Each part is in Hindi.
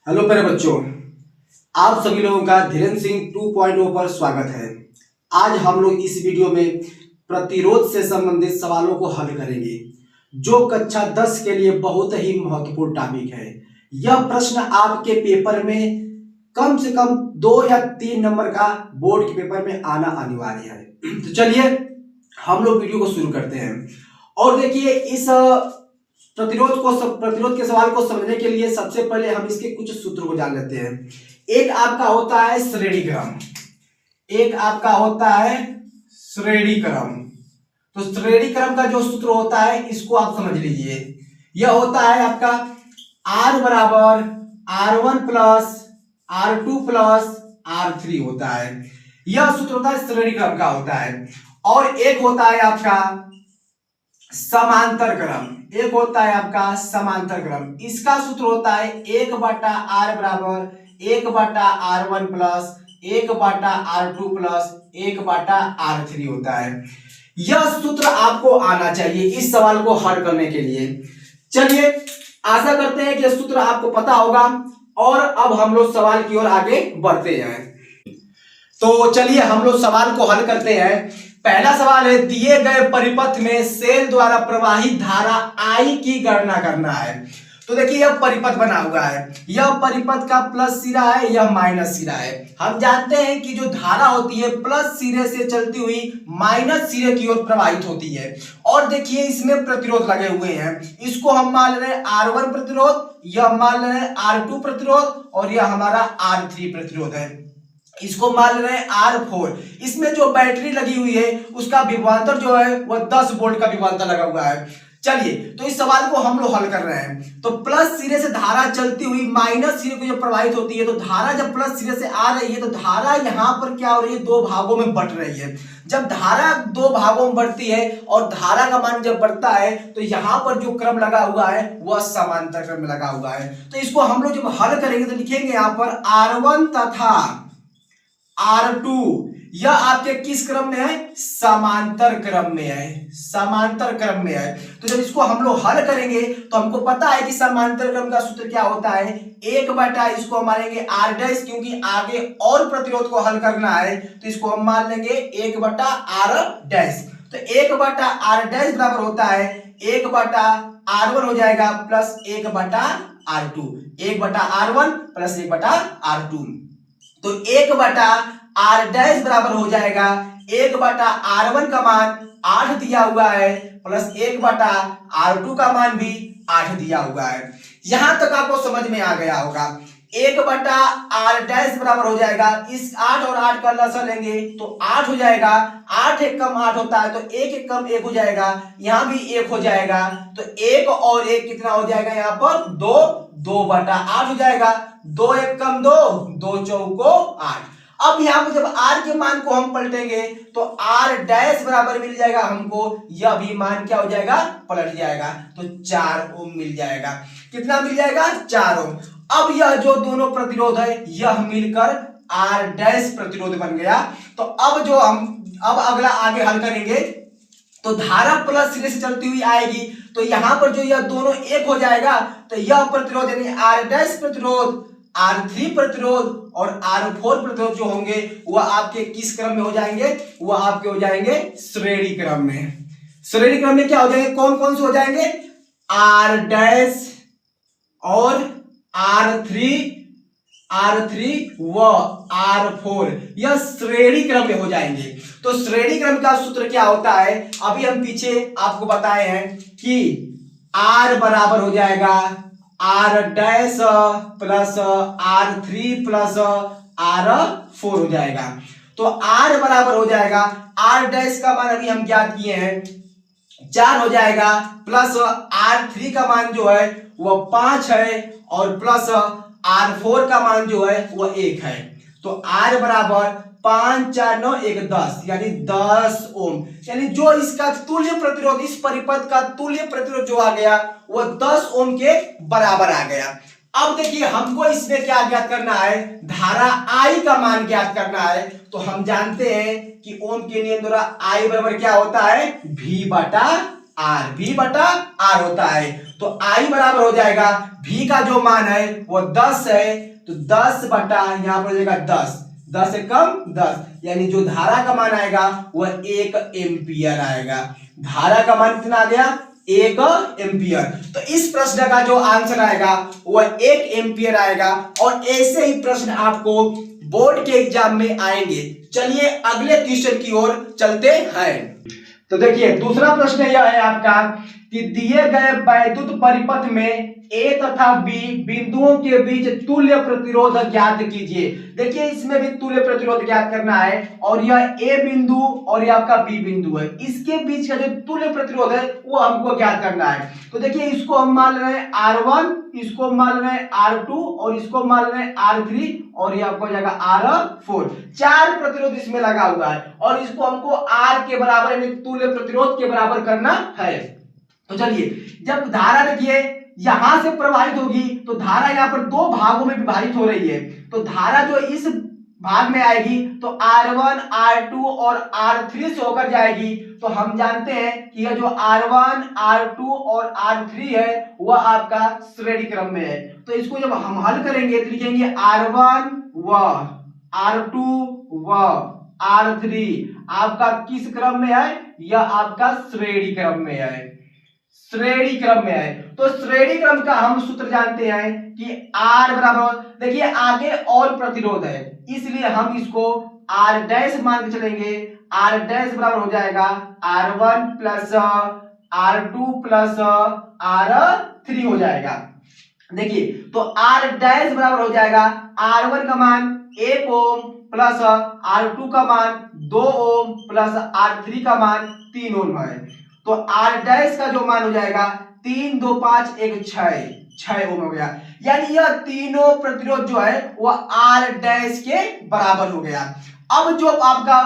हेलो प्यारे बच्चों, आप सभी लोगों का धीरेन्द्र सिंह 2.0 पर स्वागत है। आज हम लोग इस वीडियो में प्रतिरोध से संबंधित सवालों को हल करेंगे, जो कक्षा 10 के लिए बहुत ही महत्वपूर्ण टॉपिक है। यह प्रश्न आपके पेपर में कम से कम 2 या 3 नंबर का बोर्ड के पेपर में आना अनिवार्य है। तो चलिए हम लोग वीडियो को शुरू करते हैं। और देखिए, इस प्रतिरोध के सवाल को समझने के लिए सबसे पहले हम इसके कुछ सूत्र को जान लेते हैं। एक आपका होता है श्रेणी क्रम, एक आपका होता है श्रेणी क्रम। तो श्रेणी क्रम का जो सूत्र होता है इसको आप समझ लीजिए। यह होता है आपका R बराबर R1 plus R2 plus R3 होता है। यह सूत्र होता है श्रेणी क्रम का होता है। और एक होता है आपका समांतर क्रम, एक होता है आपका समांतर क्रम। इसका सूत्र होता है 1/R बराबर 1/R1 plus 1/R2 plus 1/R3 होता है। यह सूत्र आपको आना चाहिए इस सवाल को हल करने के लिए। चलिए, आशा करते हैं कि यह सूत्र आपको पता होगा। और अब हम लोग सवाल की ओर आगे बढ़ते हैं। तो चलिए हम लोग सवाल को हल करते हैं। पहला सवाल है, दिए गए परिपथ में सेल द्वारा प्रवाहित धारा I की गणना करना है। तो देखिए, यह परिपथ बना हुआ है, यह परिपथ का प्लस सिरा है, यह माइनस सिरा है। हम जानते हैं कि जो धारा होती है प्लस सिरे से चलती हुई माइनस सिरे की ओर प्रवाहित होती है। और देखिए, इसमें प्रतिरोध लगे हुए हैं। इसको हम मान रहे हैं R1 प्रतिरोध, यह मान रहे हैं R2 प्रतिरोध, और यह हमारा R3 प्रतिरोध है। इसको मान रहे हैं R4। इसमें जो बैटरी लगी हुई है उसका विभवांतर जो है वह 10 वोल्ट का विभवांतर लगा हुआ है। चलिए, तो इस सवाल को हम लोग हल कर रहे हैं। तो प्लस सिरे से धारा चलती हुई माइनस सिरे को जब प्रवाहित होती है, तो धारा जब प्लस सिरे से आ रही है तो धारा यहां पर क्या हो रही है, 2 भागों में बंट रही है। जब धारा 2 भागों में बढ़ती है और धारा का मान जब बढ़ता है तो यहां पर जो क्रम लगा हुआ है वह समांतर क्रम में लगा हुआ है। तो इसको हम लोग जब हल करेंगे तो लिखेंगे यहां पर R1 तथा R2 यह आपके किस क्रम में है, समांतर क्रम में है, समांतर क्रम में है। तो जब इसको हम लोग हल करेंगे तो हमको पता है कि समांतर क्रम का सूत्र क्या होता है, 1/, इसको हम मानेंगे R डैश, क्योंकि आगे और प्रतिरोध को हल करना है तो इसको हम मान लेंगे 1/R डैश। तो 1/R डैश बराबर होता है 1/R1 हो जाएगा plus 1/R2, 1/R1 plus 1/R2। तो 1/R डैश बराबर हो जाएगा 1/R1 का मान 8 दिया हुआ है प्लस 1/R2 का मान भी 8 दिया हुआ है। यहां तक आपको समझ में आ गया होगा। 1/R डैश बराबर हो जाएगा, इस 8 और 8 का लसा लेंगे तो 8 हो जाएगा। 8 एक कम 8 होता है तो 1 एक कम 1 हो जाएगा, यहां भी 1 हो जाएगा। तो 1 और 1 कितना हो जाएगा, यहां पर 2, 2/8 हो जाएगा। 2 एक कम 2, 2 चौको 8। अब यहां पर जब R के मान को हम पलटेंगे तो R डैश बराबर मिल जाएगा हमको, यह भी मान क्या हो जाएगा, पलट जाएगा। तो 4 ओम मिल जाएगा। कितना मिल जाएगा, 4 ओम। अब यह जो दोनों प्रतिरोध है यह मिलकर R डैश प्रतिरोध बन गया। तो अब जो अब अगला आगे हल करेंगे तो धारा प्लस सिरे से चलती हुई आएगी तो यहां पर जो यह दोनों एक हो जाएगा। तो यह प्रतिरोध यानी R डैश प्रतिरोध, R3 प्रतिरोध और R4 प्रतिरोध जो होंगे वह आपके किस क्रम में हो जाएंगे, वह आपके हो जाएंगे श्रेणी क्रम में। श्रेणी क्रम में क्या हो जाएंगे, कौन कौन से हो जाएंगे, R डैश और R3 व R4, यह श्रेणी क्रम में हो जाएंगे। तो श्रेणी क्रम का सूत्र क्या होता है, अभी हम पीछे आपको बताए हैं कि R बराबर हो जाएगा R dash plus R3 plus R4 हो जाएगा। तो R बराबर हो जाएगा, R डैश का मान अभी हम ज्ञात किए हैं 4 हो जाएगा, प्लस R3 का मान जो है वह 5 है और प्लस R4 का मान जो है वह 1 है। तो R बराबर 5 4 9 1 10 यानी 10 ओम। यानी जो इसका तुल्य प्रतिरोध, इस परिपथ का तुल्य प्रतिरोध जो आ गया वह 10 ओम के बराबर आ गया। अब देखिए, हमको इसमें क्या ज्ञात करना है, धारा I का मान ज्ञात करना है। तो हम जानते हैं कि ओम के नियम द्वारा I बराबर क्या होता है, V/R आर, V बटा आर होता है। तो I बराबर हो जाएगा V का जो मान है वो 10 है, तो 10 बटा यहाँ पर हो जाएगा 10, 10 से कम 10, यानी जो धारा का मान आएगा वह 1 एम्पियर आएगा। धारा का मान कितना आ गया? 1 एम्पियर। तो इस प्रश्न का जो आंसर आएगा वह 1 एम्पियर आएगा। और ऐसे ही प्रश्न आपको बोर्ड के एग्जाम में आएंगे। चलिए अगले क्वेश्चन की ओर चलते हैं। तो देखिए दूसरा प्रश्न यह है आपका कि दिए गए वैद्युत परिपथ में A तथा B बिंदुओं के बीच तुल्य प्रतिरोध ज्ञात कीजिए। देखिए इसमें भी तुल्य प्रतिरोध ज्ञात करना है और यह A बिंदु और यह आपका B बिंदु है, इसके बीच का जो तुल्य प्रतिरोध है वो हमको ज्ञात करना है। तो देखिए इसको हम मान रहे हैं R1, इसको मान रहे हैं R2 और इसको मान रहे हैं R3 और ये आपको हो जाएगा R4। 4 प्रतिरोध इसमें लगा हुआ है और इसको हमको R के बराबर यानी तुल्य प्रतिरोध के बराबर करना है। तो चलिए जब धारा देखिए यहां से प्रवाहित होगी तो धारा यहाँ पर 2 भागों में विभाजित हो रही है। तो धारा जो इस भाग में आएगी तो R1, R2 और R3 से होकर जाएगी। तो हम जानते हैं कि यह जो R1, R2 और R3 है वह आपका श्रेणी क्रम में है। तो इसको जब हम हल करेंगे तो लिखेंगे R1 व R2 व R3 आपका किस क्रम में है? यह आपका श्रेणी क्रम में है, श्रेणी क्रम में है। तो श्रेणी क्रम का हम सूत्र जानते हैं कि R बराबर, देखिए आगे और प्रतिरोध है इसलिए हम इसको R डैश मान के चलेंगे। R डैश बराबर हो जाएगा R1 plus R2 plus R3 हो जाएगा। देखिए तो R डैश बराबर हो जाएगा R1 का मान 1 ओम प्लस R2 का मान 2 ओम प्लस R3 का मान 3 ओम है। तो R डैश का जो मान हो जाएगा 3 2 5 1 6 ओम हो गया। यानी यह तीनों प्रतिरोध जो है वह R डैश के बराबर हो गया। अब जो आपका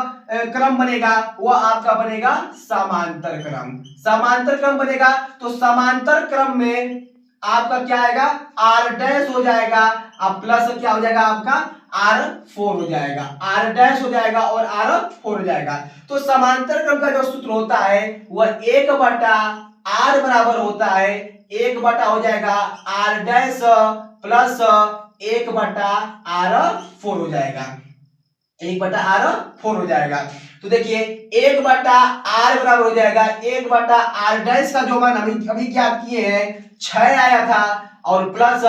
क्रम बनेगा वह आपका बनेगा समांतर क्रम। समांतर क्रम बनेगा तो समांतर क्रम में आपका क्या आएगा? R डैश हो जाएगा अब प्लस क्या हो जाएगा आपका R4 हो जाएगा, R डैश हो जाएगा और R4 हो जाएगा। तो समांतर क्रम का जो सूत्र होता है वह 1 बटा R बराबर होता है 1 बटा हो जाएगा R डैश प्लस 1 बटा R4 हो जाएगा, 1 बटा R4 हो जाएगा। तो देखिए 1 बटा R बराबर हो जाएगा 1 बटा R डैश का जो मान अभी ज्ञात किए हैं 6 आया था और प्लस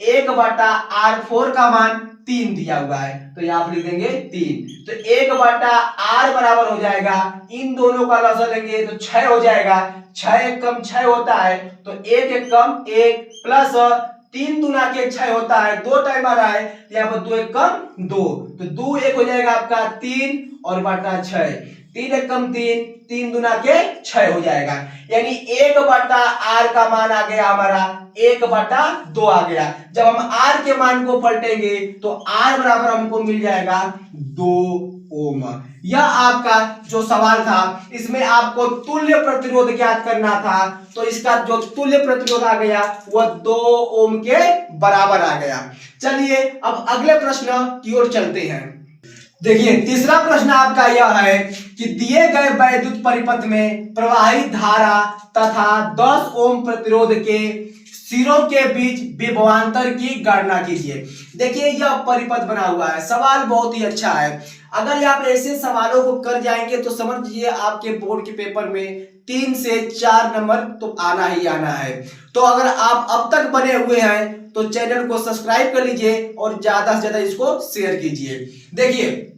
1 बटा R4 का मान 3 दिया हुआ है तो यहाँ पर लिख देंगे 3। तो 1 बटा R बराबर हो जाएगा, इन दोनों का लसा लेंगे तो 6 हो जाएगा, 6 एक कम 6 होता है तो 1 एक कम 1 प्लस 3 दूना के 6 होता है, 2 टाइम आ रहा है यहाँ पर 2 एक कम 2 तो 2 एक हो जाएगा आपका 3 और बटा 6, 3 एक कम 3, 3 दूना के 6 हो जाएगा। यानी 1 बटा R का मान आ गया हमारा 1 बटा 2 आ गया। जब हम R के मान को पलटेंगे तो R बराबर हमको मिल जाएगा 2 ओम। यह आपका जो सवाल था इसमें आपको तुल्य प्रतिरोध ज्ञात करना था तो इसका जो तुल्य प्रतिरोध आ गया वह 2 ओम के बराबर आ गया। चलिए अब अगले प्रश्न की ओर चलते हैं। देखिए तीसरा प्रश्न आपका यह है कि दिए गए वैद्युत परिपथ में प्रवाहित धारा तथा 10 ओम प्रतिरोध के सिरों के बीच विभवांतर की गणना कीजिए। देखिए यह परिपथ बना हुआ है, सवाल बहुत ही अच्छा है। अगर आप ऐसे सवालों को कर जाएंगे तो समझिए आपके बोर्ड के पेपर में 3 से 4 नंबर तो आना ही आना है। तो अगर आप अब तक बने हुए हैं तो चैनल को सब्सक्राइब कर लीजिए और ज्यादा से ज्यादा इसको शेयर कीजिए। देखिए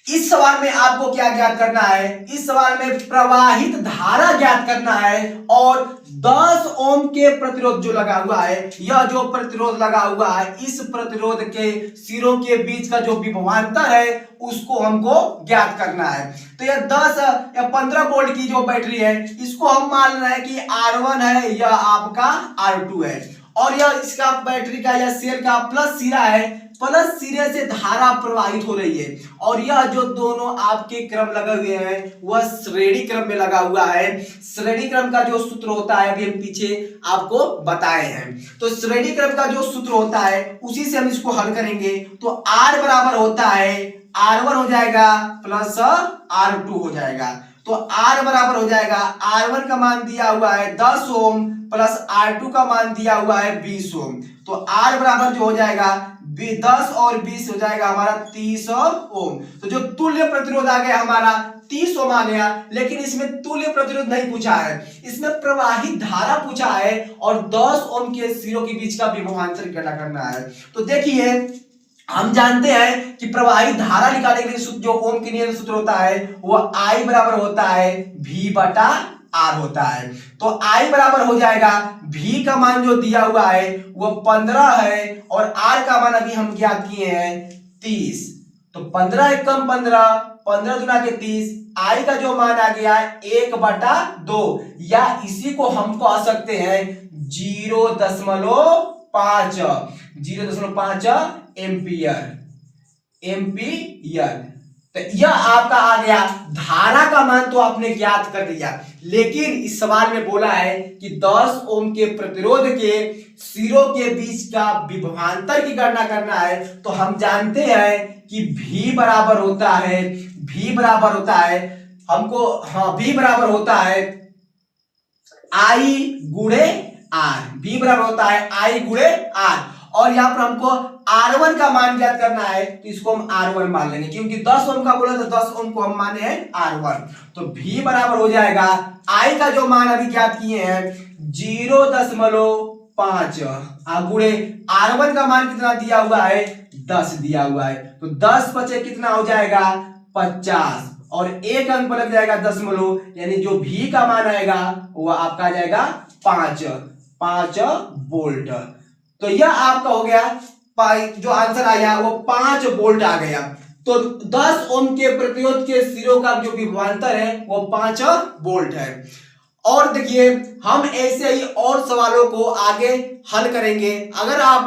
इस सवाल में आपको क्या ज्ञात करना है? इस सवाल में प्रवाहित धारा ज्ञात करना है और 10 ओम के प्रतिरोध जो लगा हुआ है, यह जो प्रतिरोध लगा हुआ है इस प्रतिरोध के सिरों के बीच का जो विभवांतर है उसको हमको ज्ञात करना है। तो यह 10 या 15 वोल्ट की जो बैटरी है इसको हम मान रहे हैं कि R1 है, यह आपका R2 है और यह इसका बैटरी का या सेल का प्लस सिरा है, प्लस सिरे से धारा प्रवाहित हो रही है और यह जो दोनों आपके क्रम लगे हुए हैं वह श्रेणी क्रम में लगा हुआ है। श्रेणी क्रम का जो सूत्र होता है अभी हम पीछे आपको बताए हैं। तो श्रेणी क्रम का जो सूत्र होता है उसी से हम इसको हल करेंगे। तो R बराबर होता है R1 हो जाएगा प्लस R2 हो जाएगा। तो R बराबर हो जाएगा R1 का मान दिया हुआ है 10 ओम प्लस R2 का मान दिया हुआ है 20 ओम। तो R बराबर जो हो जाएगा 10 और 20 हो जाएगा हमारा 30 ओम। तो जो तुल्य प्रतिरोध आ गया हमारा 30 ओम आ गया, लेकिन इसमें तुल्य प्रतिरोध नहीं पूछा है, इसमें प्रवाहित धारा पूछा है और 10 ओम के सिरों के बीच का विभवांतर की गणना करना है। तो देखिए हम जानते हैं कि प्रवाहित धारा निकालने के लिए जो ओम के नियम सूत्र होता है वो I बराबर होता है V बटा R होता है। तो I बराबर हो जाएगा V का मान जो दिया हुआ है वो 15 है और R का मान अभी हम ज्ञात किए हैं 30। तो 15 एकम 15, 15 दुना के 30, I का जो मान आ गया 1/2 या इसी को हम कह सकते हैं 0.5 एम्पियर। तो यह आपका आ गया। धारा का मान तो आपने ज्ञात कर लिया, लेकिन इस सवाल में बोला है कि 10 ओम के प्रतिरोध के सिरों के बीच का विभवांतर की गणना करना है। तो हम जानते हैं कि V बराबर होता है V बराबर होता है I गुणे R। V बराबर होता है I गुणे R और यहाँ पर हमको R1 का मान ज्ञात करना है, तो इसको हम R1 मान लेंगे क्योंकि 10 ओम का बोला तो 10 ओम को हम माने हैं R1। तो V बराबर हो जाएगा I का जो मान अभी ज्ञात किए हैं 0.5 गुणे R1 का मान कितना दिया हुआ है 10 दिया हुआ है। तो 10 बचे कितना हो जाएगा 50 और एक अंक लग जाएगा दशमलव, यानी जो V का मान आएगा वो आपका आ जाएगा 5 वोल्ट। तो यह आपका हो गया, जो आंसर आया वो 5 वोल्ट आ गया। तो 10 ओम के प्रतिरोध के सिरों का जो विभवांतर है वो 5 वोल्ट है। और देखिए हम ऐसे ही और सवालों को आगे हल करेंगे। अगर आप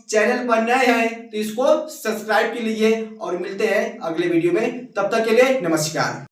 चैनल पर नए हैं तो इसको सब्सक्राइब कीजिए और मिलते हैं अगले वीडियो में। तब तक के लिए नमस्कार।